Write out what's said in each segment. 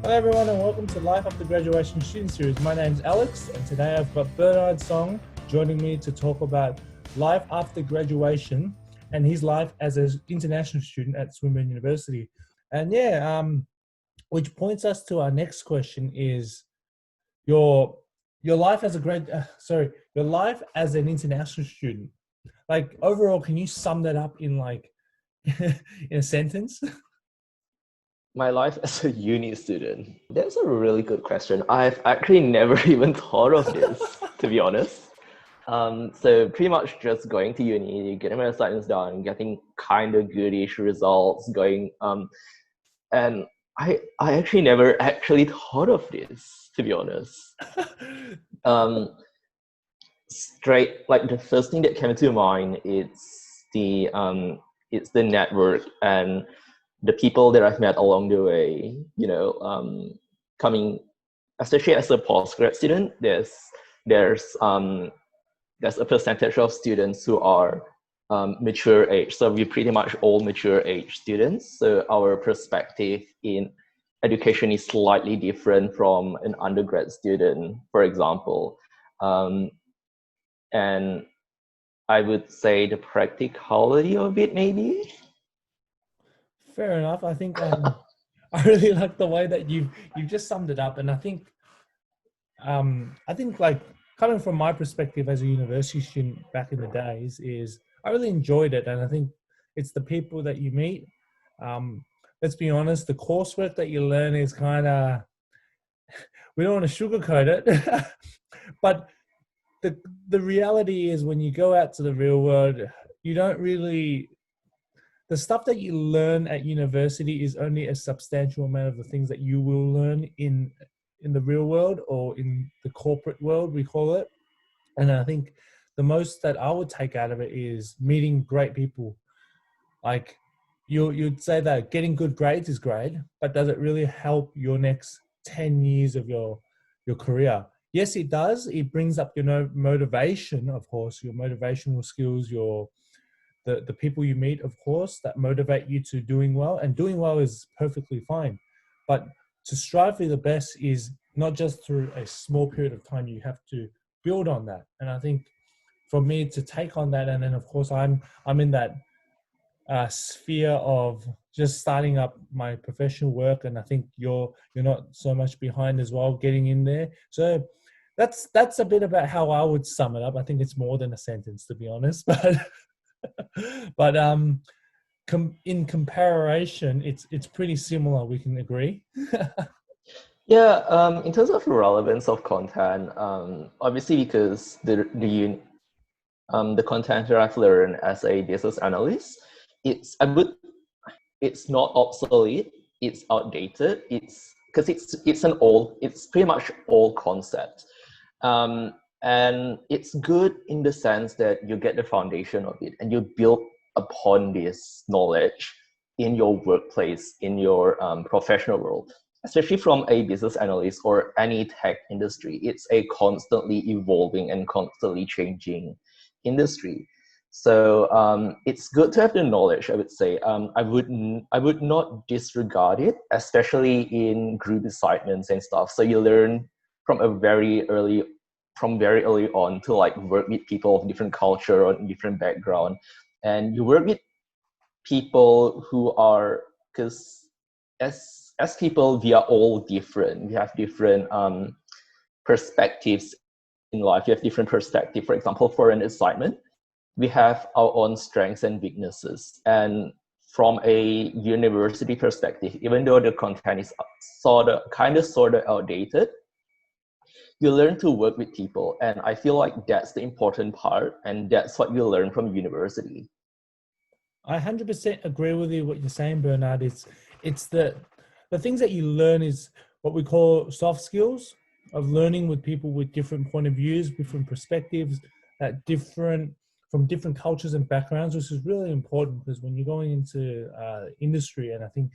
Hello everyone and welcome to Life After Graduation Student Series. My name's Alex and today I've got Bernard Song joining me to talk about life after graduation and his life as an international student at Swinburne University. And which points us to our next question is your life as your life as an international student. Like overall, can you sum that up in in a sentence? My life as a uni student. That's a really good question. I've actually never even thought of this, to be honest. So pretty much just going to uni, getting my assignments done, getting kind of goodish results going. And I actually never actually thought of this, to be honest. Straight like the first thing that came to mind is the network and the people that I've met along the way, coming, especially as a postgrad student, there's a percentage of students who are mature age. So we're pretty much all mature age students. So our perspective in education is slightly different from an undergrad student, for example. And I would say the practicality of it, maybe. Fair enough. I think I really like the way that you've just summed it up, and I think like coming from my perspective as a university student back in the days is I really enjoyed it, and I think it's the people that you meet. Let's be honest, the coursework that you learn is kind of, we don't want to sugarcoat it, but the reality is when you go out to the real world, you don't really. The stuff that you learn at university is only a substantial amount of the things that you will learn in the real world or in the corporate world, we call it. And I think the most that I would take out of it is meeting great people. Like you'd say that getting good grades is great, but does it really help your next 10 years of your career? Yes, it does. It brings up your motivation, of course, your motivational skills, the people you meet, of course, that motivate you to doing well. And doing well is perfectly fine. But to strive for the best is not just through a small period of time. You have to build on that. And I think for me to take on that, and then of course I'm in that sphere of just starting up my professional work, and I think you're not so much behind as well, getting in there. So that's a bit about how I would sum it up. I think it's more than a sentence, to be honest, but in comparison, it's pretty similar. We can agree. Yeah, in terms of relevance of content, obviously because the content that I've learned as a business analyst, it's not obsolete, it's outdated, it's pretty much old concept. And it's good in the sense that you get the foundation of it and you build upon this knowledge in your workplace, in your professional world, especially from a business analyst or any tech industry. It's a constantly evolving and constantly changing industry. So it's good to have the knowledge, I would say. I would not disregard it, especially in group assignments and stuff. So you learn from very early on to like work with people of different culture or different background, and you work with people who are, because as people we are all different. We have different perspectives in life. We have different perspective. For example, for an assignment, we have our own strengths and weaknesses. And from a university perspective, even though the content is sort of outdated, you learn to work with people. And I feel like that's the important part. And that's what you learn from university. I 100% agree with you what you're saying, Bernard. It's the things that you learn is what we call soft skills of learning with people with different point of views, different perspectives, from different cultures and backgrounds, which is really important because when you're going into industry, and I think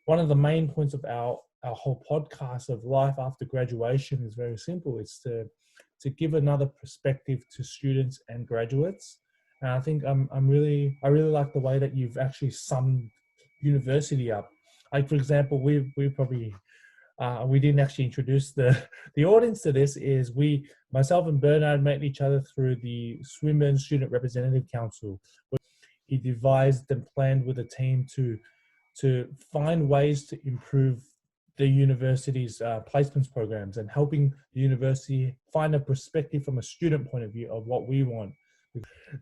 one of the main points of our whole podcast of life after graduation is very simple. It's to give another perspective to students and graduates. And I think I really like the way that you've actually summed university up. Like, for example, we probably we didn't actually introduce the audience to this, is myself and Bernard met each other through the Swinburne Student Representative Council. He devised and planned with a team to find ways to improve the university's placements programs and helping the university find a perspective from a student point of view of what we want.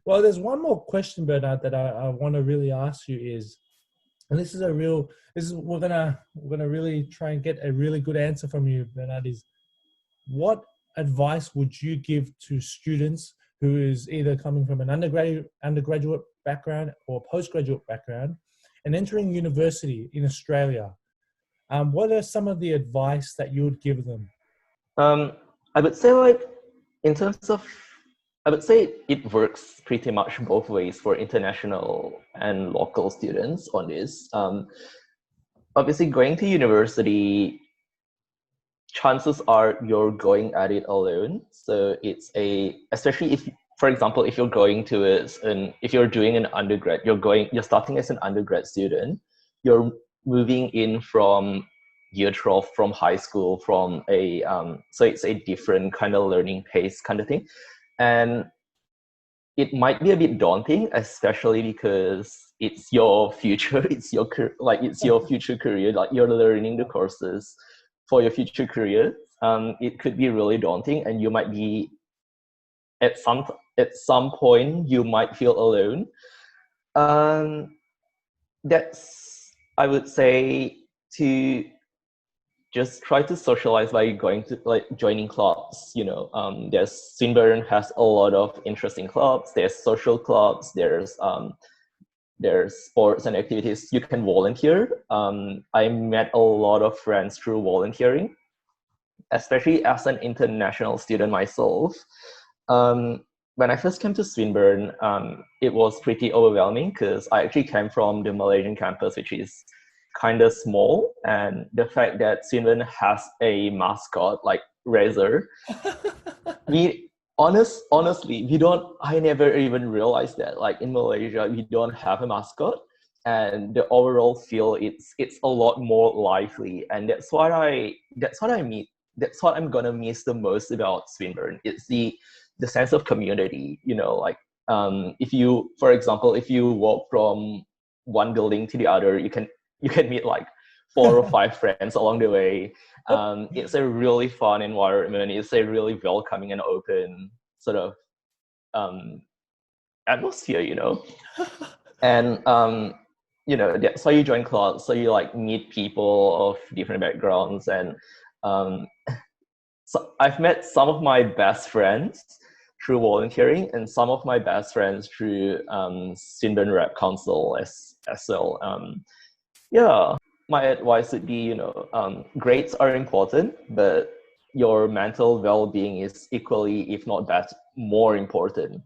Well, there's one more question, Bernard, that I want to really ask you is, and we're gonna really try and get a really good answer from you, Bernard, is what advice would you give to students who is either coming from an undergraduate background or postgraduate background and entering university in Australia? What are some of the advice that you would give them? I would say, like, in terms of, I would say it works pretty much both ways for international and local students on this. Obviously, going to university, chances are you're going at it alone. So especially if, for example, if you're going to if you're doing an undergrad, you're starting as an undergrad student, you're moving in from year 12 from high school, from so it's a different kind of learning pace kind of thing. And it might be a bit daunting, especially because it's your future, it's your future career, like you're learning the courses for your future career. It could be really daunting, and you might be at some point you might feel alone. That's, I would say, to just try to socialize by going to, like, joining clubs. Swinburne has a lot of interesting clubs. There's social clubs. There's sports and activities you can volunteer. I met a lot of friends through volunteering, especially as an international student myself. When I first came to Swinburne, it was pretty overwhelming because I actually came from the Malaysian campus, which is kind of small, and the fact that Swinburne has a mascot like Razor, honestly, I never even realized that, like, in Malaysia we don't have a mascot, and the overall feel, it's a lot more lively, and that's what I'm gonna miss the most about Swinburne. It's the sense of community, like, for example, if you walk from one building to the other, you can meet like 4 or 5 friends along the way. It's a really fun environment. It's a really welcoming and open sort of atmosphere, and that's why you join clubs, so you, like, meet people of different backgrounds. And so I've met some of my best friends through volunteering, and some of my best friends through Swinburne Rep Council as well. Yeah, my advice would be, grades are important, but your mental well-being is equally, if not more important.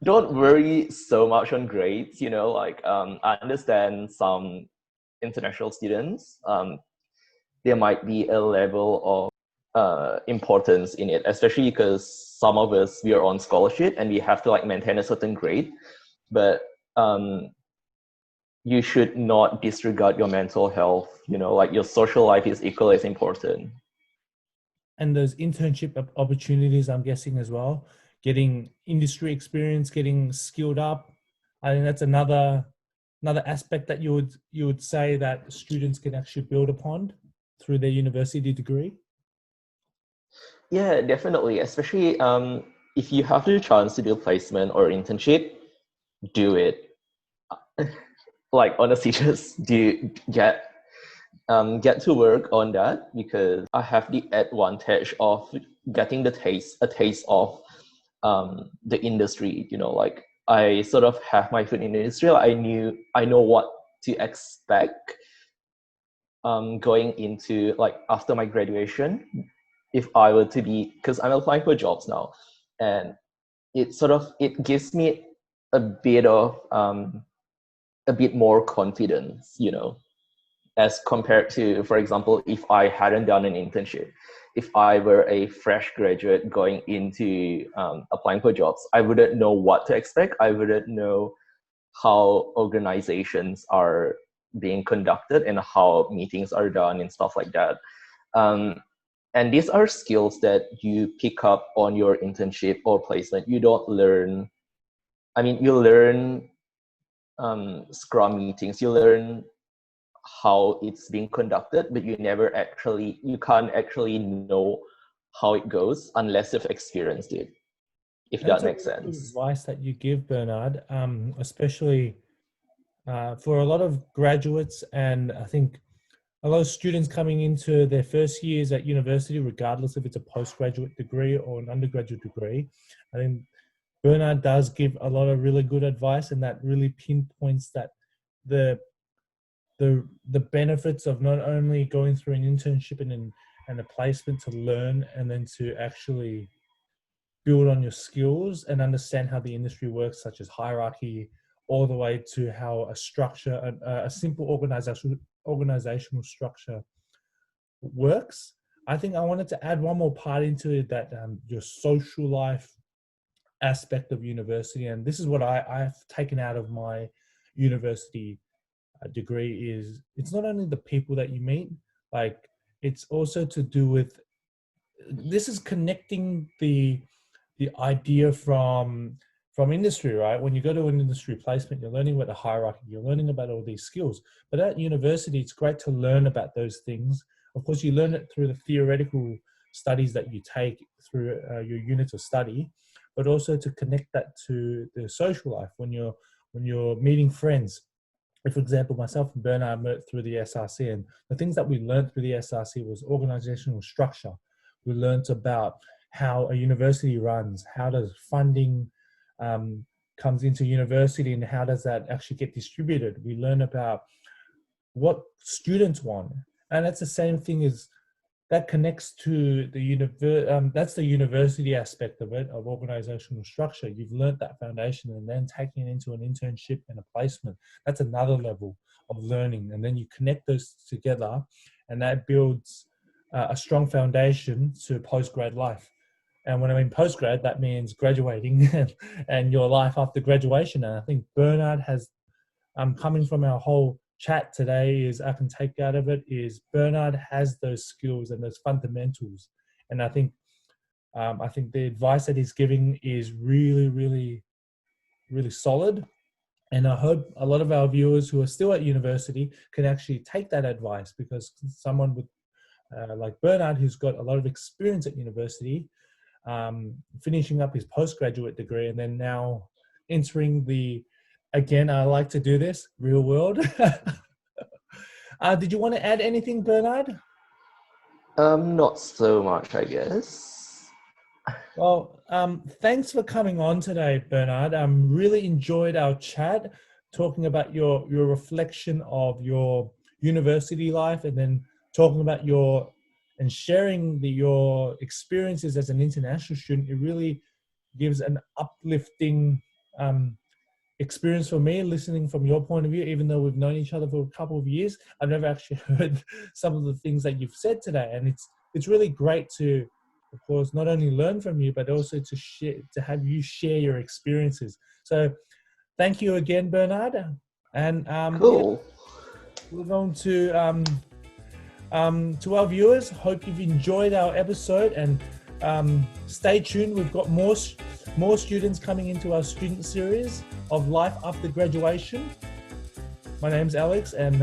Don't worry so much on grades. I understand some international students, there might be a level of importance in it, especially because some of us, we are on scholarship and we have to, like, maintain a certain grade, but you should not disregard your mental health. Like, your social life is equally as important. And those internship opportunities, I'm guessing, as well, getting industry experience, getting skilled up. I think that's another aspect that you would say that students can actually build upon through their university degree. Yeah, definitely. Especially if you have the chance to do placement or internship, do it. Like, honestly, just get to work on that, because I have the advantage of getting a taste of the industry. Like, I sort of have my foot in the industry. I know what to expect going into, like, after my graduation, if I were to be, because I'm applying for jobs now, and it gives me a bit more confidence, as compared to, for example, if I hadn't done an internship. If I were a fresh graduate going into applying for jobs, I wouldn't know what to expect. I wouldn't know how organizations are being conducted and how meetings are done and stuff like that. And these are skills that you pick up on your internship or placement. You don't learn, you learn Scrum meetings, you learn how it's being conducted, but you can't actually know how it goes unless you've experienced it, if That's that a makes really good sense. advice that you give, Bernard, especially for a lot of graduates, and I think a lot of students coming into their first years at university, regardless if it's a postgraduate degree or an undergraduate degree. I think Bernard does give a lot of really good advice, and that really pinpoints that the benefits of not only going through an internship and a placement to learn, and then to actually build on your skills and understand how the industry works, such as hierarchy, all the way to how a structure, a simple organizational structure works. I think I wanted to add one more part into it, that your social life aspect of university, and this is what I've taken out of my university degree, is it's not only the people that you meet, like it's also to do with, this is connecting the idea from industry, right? When you go to an industry placement, you're learning about the hierarchy, you're learning about all these skills. But at university, it's great to learn about those things. Of course, you learn it through the theoretical studies that you take through your units of study, but also to connect that to the social life when you're meeting friends. For example, myself and Bernard met through the SRC, and the things that we learned through the SRC was organizational structure. We learned about how a university runs, how does funding comes into university, and how does that actually get distributed. We learn about what students want, and that's the same thing as that connects to the that's the university aspect of it, of organizational structure. You've learned that foundation, and then taking it into an internship and a placement, that's another level of learning. And then you connect those together, and that builds a strong foundation to postgrad life. And when I mean postgrad, that means graduating and your life after graduation. And I think Bernard has, coming from our whole chat today, is I can take out of it is Bernard has those skills and those fundamentals. And I think the advice that he's giving is really, really, really solid. And I hope a lot of our viewers who are still at university can actually take that advice, because someone with like Bernard, who's got a lot of experience at university, finishing up his postgraduate degree, and then now entering again, I like to do this, real world. Did you want to add anything, Bernard? Not so much, I guess. Well, thanks for coming on today, Bernard. Really enjoyed our chat, talking about your reflection of your university life, and then talking about and sharing your experiences as an international student. It really gives an uplifting experience for me, listening from your point of view. Even though we've known each other for a couple of years, I've never actually heard some of the things that you've said today, and it's really great to, of course, not only learn from you, but also to have you share your experiences. So thank you again, Bernard. And Cool. we're going to our viewers, hope you've enjoyed our episode, and stay tuned. We've got more students coming into our student series of life after graduation. My name's Alex, and